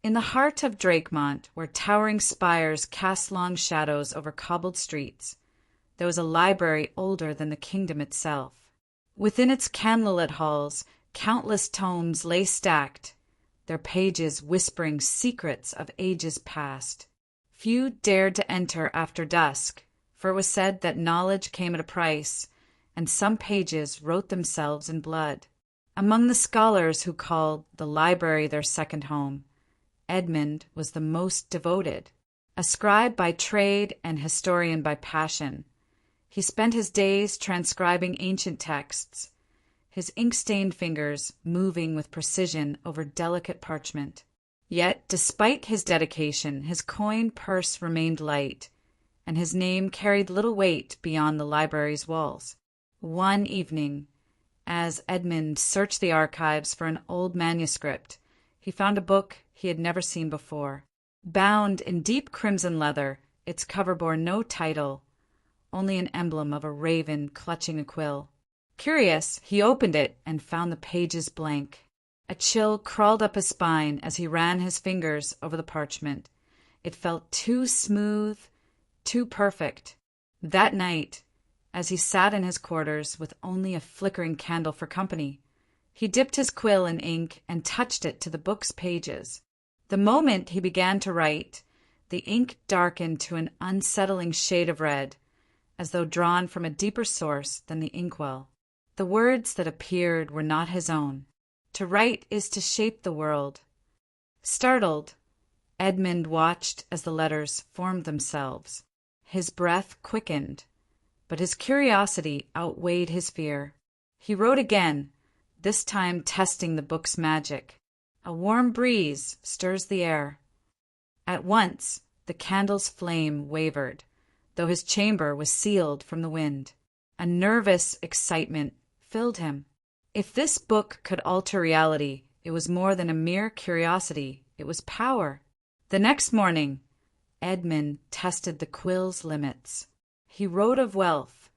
In the heart of Drakemont, where towering spires cast long shadows over cobbled streets, there was a library older than the kingdom itself. Within its candlelit halls, countless tomes lay stacked, their pages whispering secrets of ages past. Few dared to enter after dusk, for it was said that knowledge came at a price, and some pages wrote themselves in blood. Among the scholars who called the library their second home, Edmund was the most devoted. A scribe by trade and historian by passion, he spent his days transcribing ancient texts, his ink-stained fingers moving with precision over delicate parchment. Yet, despite his dedication, his coin purse remained light, and his name carried little weight beyond the library's walls. One evening, as Edmund searched the archives for an old manuscript, he found a book he had never seen before. Bound in deep crimson leather, its cover bore no title, only an emblem of a raven clutching a quill. Curious, he opened it and found the pages blank. A chill crawled up his spine as he ran his fingers over the parchment. It felt too smooth, too perfect. That night, as he sat in his quarters with only a flickering candle for company, he dipped his quill in ink and touched it to the book's pages. The moment he began to write, the ink darkened to an unsettling shade of red, as though drawn from a deeper source than the inkwell. The words that appeared were not his own. To write is to shape the world. Startled, Edmund watched as the letters formed themselves. His breath quickened, but his curiosity outweighed his fear. He wrote again, this time testing the book's magic. A warm breeze stirs the air. At once, the candle's flame wavered, though his chamber was sealed from the wind. A nervous excitement filled him. If this book could alter reality, it was more than a mere curiosity. It was power. The next morning, Edmund tested the quill's limits. He wrote of wealth,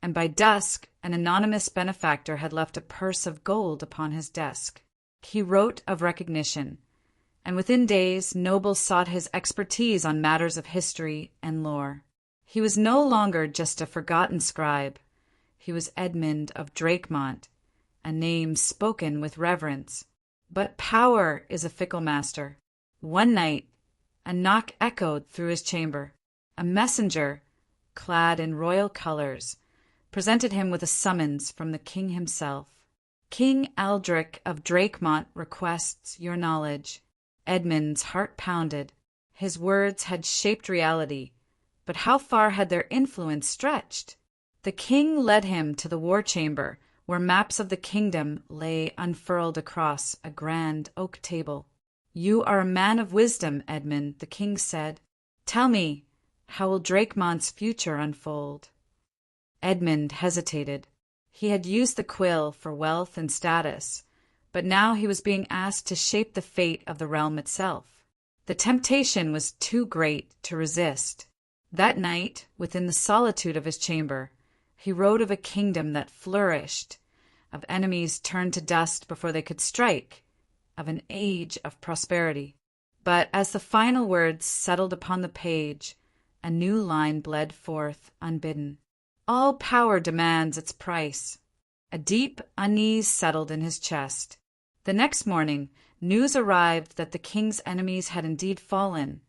and by dusk an anonymous benefactor had left a purse of gold upon his desk. He wrote of recognition, and within days nobles sought his expertise on matters of history and lore. He was no longer just a forgotten scribe. He was Edmund of Drakemont, a name spoken with reverence. But power is a fickle master. One night, a knock echoed through his chamber. A messenger, clad in royal colors, presented him with a summons from the king himself. King Aldrich of Drakemont requests your knowledge. Edmund's heart pounded. His words had shaped reality, but how far had their influence stretched? The king led him to the war chamber, where maps of the kingdom lay unfurled across a grand oak table. You are a man of wisdom, Edmund, the king said. Tell me, how will Drakemont's future unfold? Edmund hesitated. He had used the quill for wealth and status, but now he was being asked to shape the fate of the realm itself. The temptation was too great to resist. That night, within the solitude of his chamber, he wrote of a kingdom that flourished, of enemies turned to dust before they could strike, of an age of prosperity. But as the final words settled upon the page, a new line bled forth unbidden. All power demands its price. A deep unease settled in his chest. The next morning, news arrived that the king's enemies had indeed fallen,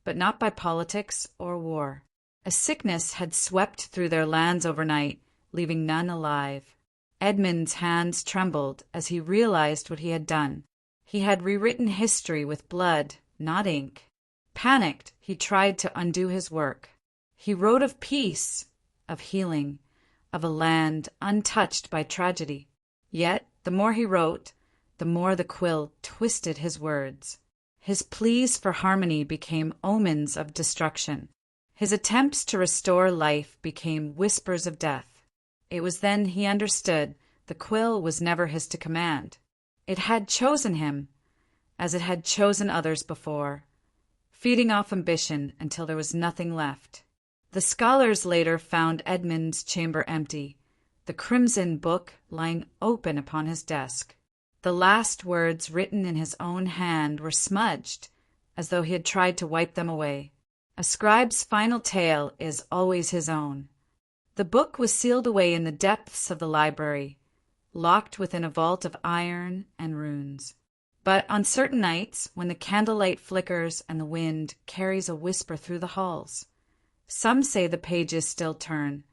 but not by politics or war. A sickness had swept through their lands overnight, leaving none alive. Edmund's hands trembled as he realized what he had done. He had rewritten history with blood, not ink. Panicked, he tried to undo his work. He wrote of peace, of healing, of a land untouched by tragedy. Yet, the more he wrote, the more the quill twisted his words. His pleas for harmony became omens of destruction. His attempts to restore life became whispers of death. It was then he understood the quill was never his to command. It had chosen him, as it had chosen others before, feeding off ambition until there was nothing left. The scholars later found Edmund's chamber empty, the crimson book lying open upon his desk. The last words written in his own hand were smudged, as though he had tried to wipe them away. A scribe's final tale is always his own. The book was sealed away in the depths of the library, locked within a vault of iron and runes. But on certain nights, when the candlelight flickers and the wind carries a whisper through the halls, some say the pages still turn,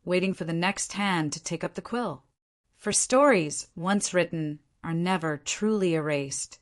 waiting for the next hand to take up the quill. For stories, once written, are never truly erased.